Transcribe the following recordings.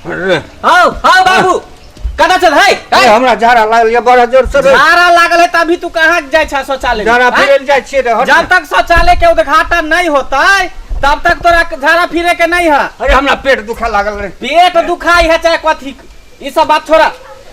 हाँ हाँ बाबू कदा चल है हमरा झाड़ा लागल बड़ा जोर से झाड़ा लागल है तभी तू कहाँ जाय छ शौचालय झाड़ा फिरल जाय छियै जब तक शौचालय के उद्घाटन नहीं होता तब तक तोरा झाड़ा फिरे के नहीं है। अरे हमरा पेट दुखा लागल रे। पेट दुखाई है चाहे कथी ई सब बात छोड़ा।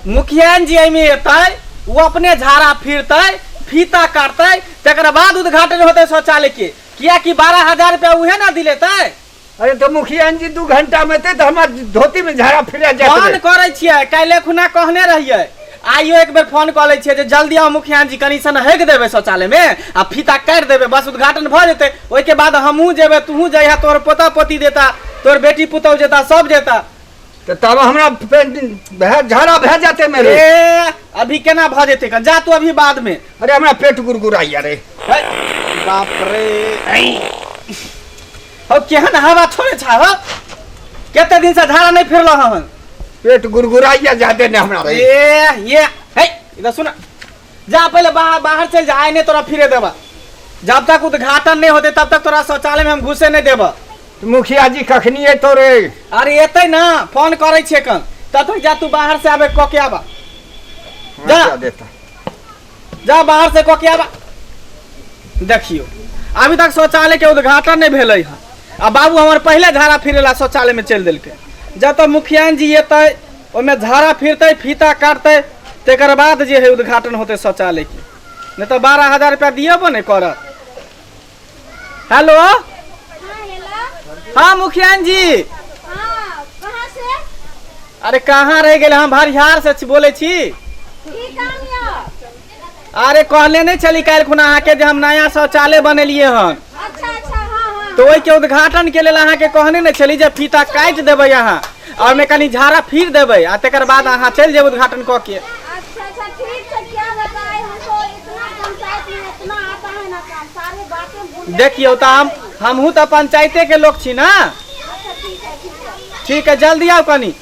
मुखिया जी एमे एतै वो अपने झाड़ा फिरतै फीता काटतै तकर बाद उद्घाटन होते शौचालय के किया कि 12,000 रुपया उहे ना दिलेतै। अरे तो मुखिया जी 2 घंटा में ते तो हमार धोती में झाड़ा फिरा जात फोन करे छियै काल्हे खुना कहने रहियै आइयो एक बेर फोन कऽ लै छियै जे जल्दी आओ मुखिया जी कनी सन हेग देबै शौचालय में आ फीता काट देबै बस उद्घाटन भ जेतै ओइ के बाद हमहू जेबै तूहू जइहा तोर पोता पोती देता तोर बेटी पुतौ जेता सब जेता तो तब हमरा झाड़ा भे जाते मेरे। अभी केना भ जेतै जा तू अभी बाद में। अरे हमरा पेट गुरगुराइया रे। बाप रे हो केहन हवा छोड़े छ हो केते दिन से झाड़ा नहीं फिरलो हन पेट गुरगुराइया जाते ने हमरा रे। ये हे इधर सुन जा पहले बाहर चल जा आने तोरा फिरे देबा जब तक उद्घाटन नहीं होते तब तक तोरा शौचालय में हम घुसे नहीं देबा। मुखिया जी कखनी एतो रे। अरे एतै ना फोन करे छे कन तब तक जा तू बाहर से आबे क के आबा जा देता जा बाहर से क के आबा। देखियो अभी तक शौचालय के उद्घाटन नहीं भेलै है आ बाबू हमार पहले झाड़ा फिरेला शौचालय में चल देलकै जब तक मुखिया जी एतै ओमे झाड़ा फिरतै फीता काटतै तेकर बाद जे है उद्घाटन होते शौचालय के नहीं तो 12,000 रुपया दिएबो नहीं करत। हेलो हाँ मुखिया जी कहाँ से? अरे कहाँ रह गए हम भरियार से बोले छी। अरे कहले नहीं चली काल्हि खुना आके जे हम नया शौचालय बनेलिए हन तो ओहि के उद्घाटन के लेल अहाँ के कहने नहीं चली जे फीता काट देबै यहाँ और मैं कनी झाड़ा फिर देबै आ तकर बाद अहाँ चल जेबै उद्घाटन क के। अच्छा ठीक है क्या बताएं हमको इतना पंचायत में इतना आता है ना काम सारे बातें भूल देखियो तो हमहू तो पंचायते के लोग छी ना। अच्छा ठीक है जल्दी आओ कनी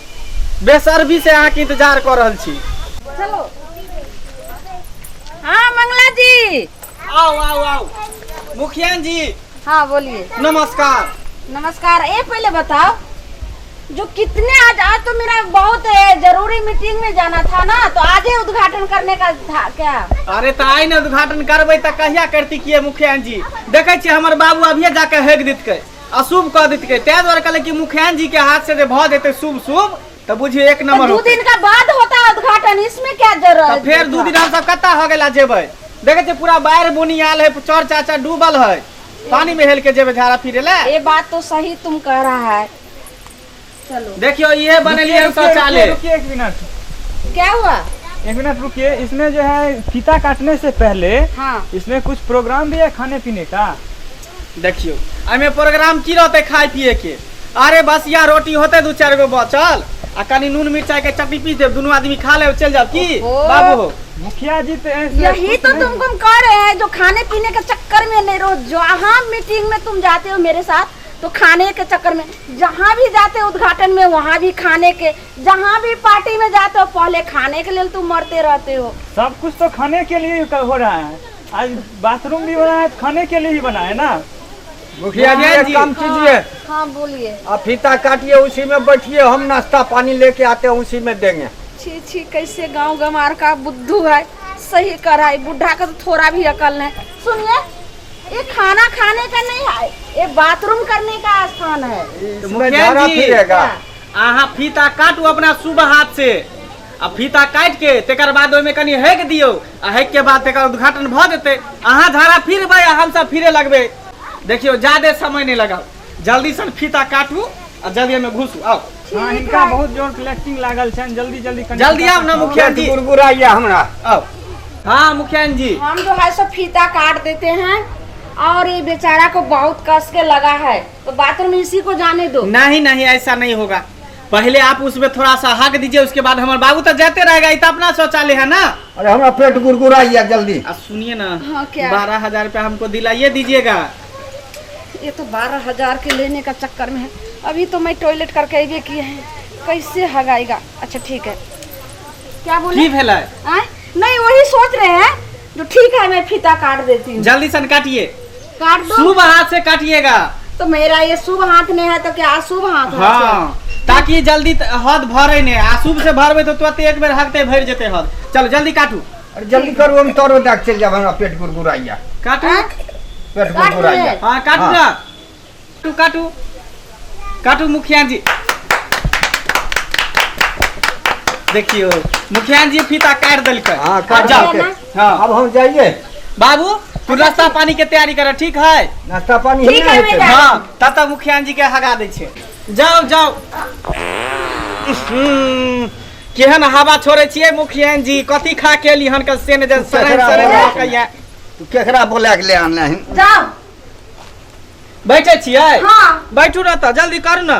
बेसर्बी से अहाँ के इंतजार कर रहल छी। चलो हाँ मंगला जी आओ आओ आओ मुखिया जी। हाँ बोलिए। नमस्कार। नमस्कार। ये पहले बताओ जो कितने आज तो मेरा बहुत जरूरी मीटिंग में जाना था ना तो आज ही उद्घाटन करने का था क्या? अरे तो आई ना उद्घाटन करबै त कहिया करती किए मुखिया जी देखे छी हमर बाबू अभिये जाके हेग दितकै अशुभ कह दितकै तै द्वारा कहले कि मुखिया जी के हाथ से जे भ जेतै शुभ शुभ तो बुझिए एक नंबर। 2 दिन का बाद होता है उद्घाटन इसमें क्या जरूरत है? फिर 2 दिन हम सब कत्ता हो गेला जेबै देखे छी पूरा बाढ़ बुनी आल है चोर चाचा डूबल है पानी में हेल के जेबै झाड़ा फिरे ले। ये बात तो सही तुम कह रहा है। चलो देखियो ये बनेलिए शौचालय। रुकिए 1 मिनट। क्या हुआ? 1 मिनट रुकिए इसमें जो है फीता काटने से पहले हाँ इसमें कुछ प्रोग्राम भी है खाने पीने का। देखियो एमे प्रोग्राम की रहते खाए पिए के अरे बस या रोटी होते 2-4 गो बचल आ कनी नून मिर्चाई के चटनी पीस दे दोनों आदमी खा ले चल जाओ की बाबू। मुखिया जी तो ऐसे यही तो तुमको कह रहे हैं जो खाने पीने के चक्कर में नहीं रहो जहाँ मीटिंग में तुम जाते हो मेरे साथ तो खाने के चक्कर में जहाँ भी जाते हो उद्घाटन में वहाँ भी खाने के जहाँ भी पार्टी में जाते हो पहले खाने के लिए तुम मरते रहते हो। सब कुछ तो खाने के लिए हो रहा है आज बाथरूम भी बना है खाने के लिए ही बना है ना। मुखिया जी एक काम कीजिए। हाँ बोलिए। आप फीता काटिए उसी में बैठिए हम नाश्ता पानी लेके आते हैं उसी में देंगे। छी छी कैसे गांव गमार का बुद्धू है सही कर है बुढ़ा का तो थोड़ा भी अकल नहीं। सुनिए ये खाना खाने का नहीं है ये बाथरूम करने का स्थान है। इसमें झाड़ा फिरेगा। अहाँ फीता काटू अपना शुभ हाथ से आ फीता काट के तेकर बाद ओमे कनी हेग दियो आ हेग के बाद तेकर उद्घाटन भ जेते अहाँ झाड़ा फिरबै आ हम सब फिरे लगबै। देखियो ज्यादा समय नहीं लगाओ जल्दी से फीता काटू आ जल्दी में घुसू आओ। हाँ इनका बहुत जोर कलेक्टिंग लागल छन जल्दी आओ ना मुखिया जी। गुरगुराइया हमरा आओ। हाँ मुखिया जी हम जो है सब फीता काट देते हैं और ये बेचारा को बहुत कस के लगा है तो बाथरूम इसी को जाने दो। नहीं नहीं ऐसा नहीं होगा पहले आप उसमें थोड़ा सा हक दीजिए उसके बाद हमारे बाबू तो जाते रहेगा ये तो अपना शौचालय है ना। अरे हमरा पेट गुरगुराइया जल्दी। सुनिए ना हाँ, क्या? 12,000 रुपया हमको दिलाइए दीजिएगा। ये तो 12,000 के लेने का चक्कर में है अभी तो मैं टॉयलेट करके अबे किए हैं कैसे हगाएगा। अच्छा ठीक है क्या बोले की भेल नहीं वही सोच रहे हैं जो ठीक है मैं फीता काट देती हूँ। जल्दी से काटिए काट दो शुभ हाथ से काटिएगा। तो मेरा ये शुभ हाथ नहीं है तो क्या अशुभ हाथ है? हाँ ताकि जल्दी हद भरे ने आ शुभ से भरबे तो तुरंत एक बेर हकते भर जेते हद। चलो जल्दी काटू। अरे जल्दी करो, हम तोरो देख चल जाब, हमरा पेट गुरगुराइया, काटू। पेट गुरगुराइया। हाँ काटू ना, काटू काटू काटू मुखिया जी। देखियो मुखिया जी फीता काट दिलके। हाँ काट जाओ। के। हाँ अब हम जाइए। बाबू तू नाश्ता पानी के तैयारी कर, ठीक है? नाश्ता पानी ठीक है, मैं जा- हाँ तब तक मुखिया जी के हगा दे छे। जाओ जाओ। केहन हवा छोड़े छिए मुखिया जी, कथी खा के लिहन के सेन जन सरे सरे तू केकरा बोला के ले आना है? जाओ। बैठे छिए? हाँ। बैठू ना तो जल्दी करू ना।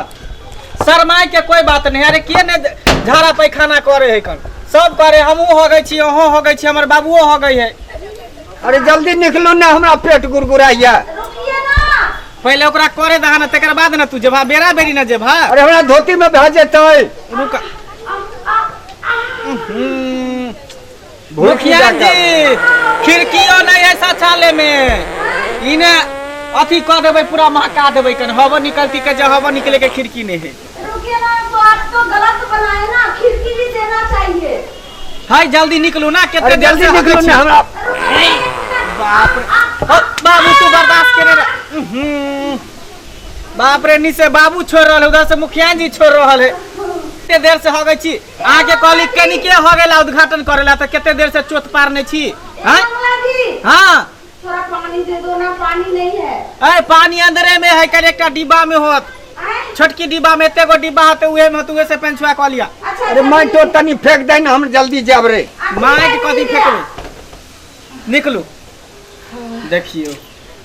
शर्माए के कोई बात नहीं। अरे किए ने झाड़ा पैखाना करे है कन, सब करे। हमहू हो गई छी, अहों हो गई छी, हमर बाबुओ हो गई है। अरे जल्दी निकलो ना, हमरा पेट गुरगुराइया। रुकिए ना। पहले ओकरा करे दहा ना, तकर बाद ना तू जेबा, बेरा बेरी ना जेबा। अरे हमरा धोती में भा जेतै। रुका। मुखिया जी खिड़कियों नहीं है शौचालय में, इने अथी कह देबै, पूरा महका देबै कन। हवा निकलती के, जब हवा निकले के खिड़की नहीं है। रुकिए ना, तो आप तो गलत बनाए ना, खिड़की भी देना चाहिए। हाय जल्दी निकलू ना, अरे कितने देर जल्दी से निकलो ना, हमरा बाप रे। ओ, बाबू तू बर्दाश्त करे रे। बाप रे, नीचे बाबू छोड़ रहा है, उधर से मुखिया जी छोड़ रहा है। कितने देर से हो गई छी, आगे कहली कनी के हो गेला उद्घाटन करेला, तो कितने देर से चोट पारने छी। हाँ मंगला जी, हाँ थोड़ा पानी दे दो ना, पानी नहीं है। अरे पानी अंदरे में है, कर एक डिब्बा में होत, आए? छोटकी डिब्बा में एते गो डिब्बा होते, उहे में तुए से पेंचुआ कह लिया। अच्छा, अरे मैं तो तनी फेंक दे ना, हम जल्दी जाब रे। मार के कथी फेंकबे। निकलू। देखियो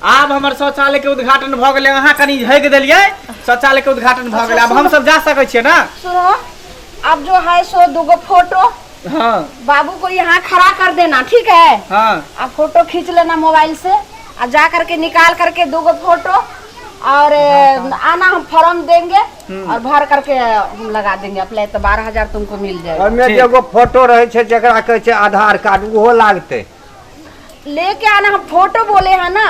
आब हमर शौचालय के उद्घाटन भ गेलै, अहाँ कनी झैक देलियै, शौचालय के उद्घाटन भ गेलै। अब हम सब जा सकै छियै ना? सुनो, अब जो है सो दूगो फोटो हाँ बाबू को यहाँ खड़ा कर देना, ठीक है? हाँ आप फोटो खींच लेना मोबाइल से, और जा करके निकाल करके दूगो फोटो, और आना, हम फॉर्म देंगे और भर करके हम लगा देंगे अप्लाई, तो 12,000 तुमको मिल जाएगा। और में ठीक। एगो फोटो रहे छे जेकरा कहै छै आधार कार्ड, उहो लागते। लेके आना, हम फोटो बोले हैं ना,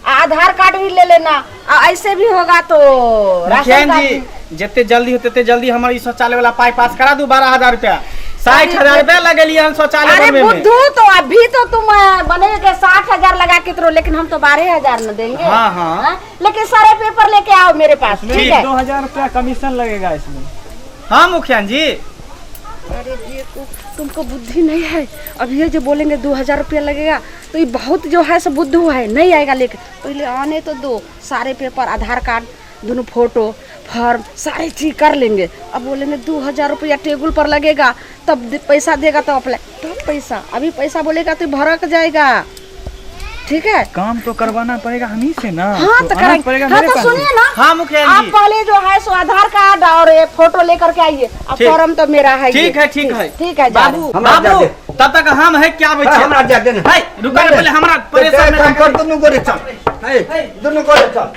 आधार कार्ड भी ले लेना, और ऐसे भी होगा तो मुखिया राशन कार्ड जी भी। जितने जल्दी होते ते जल्दी हमर ई शौचालय वाला पाई पास करा दू। 12,000 रुपया, 60,000 रुपया लगेलिए हम शौचालय अरे बनवे में। बुद्धू, तो अभी तो तुम बनेगे 60,000 लगा के तो, लेकिन हम तो 12,000 न देंगे। हाँ, हाँ। हाँ? लेकिन सारे पेपर लेके आओ मेरे पास, ठीक ठीक, है? 2,000 रुपया कमीशन लगेगा इसमें। हाँ मुखिया जी। अरे ये तुमको बुद्धि नहीं है। अब ये जो बोलेंगे 2,000 रुपया लगेगा, तो ये बहुत जो है सब बुद्धू है, नहीं आएगा। लेके पहले आने तो दो, सारे पेपर, आधार कार्ड, दोनों फोटो, फॉर्म, सारी चीज कर लेंगे। अब बोलेंगे 2,000 रुपया टेबल पर लगेगा, तब पैसा देगा तो अप्लाई, तब पैसा। अभी पैसा बोलेगा तो भड़क जाएगा, ठीक है? काम तो करवाना पड़ेगा हम ही से ना। हाँ तो आना पड़ेगा करेंगे। हाँ मेरे तो पास। सुनिए ना, हाँ मुखिया आप जी। पहले जो है सो आधार कार्ड और ये फोटो लेकर के आइए। अब ठीक। फॉर्म तो मेरा है। ठीक ये। है ठीक है ठीक है, जा रहे बाबू हैं। हमरा जा बाबू दे। तब तक हम है क्या बच्चे हमरा जा दे ना। है रुका रे, पहले हमरा परेशान काम कर, दुनू गोरे चल। है दुनू गोरे चल।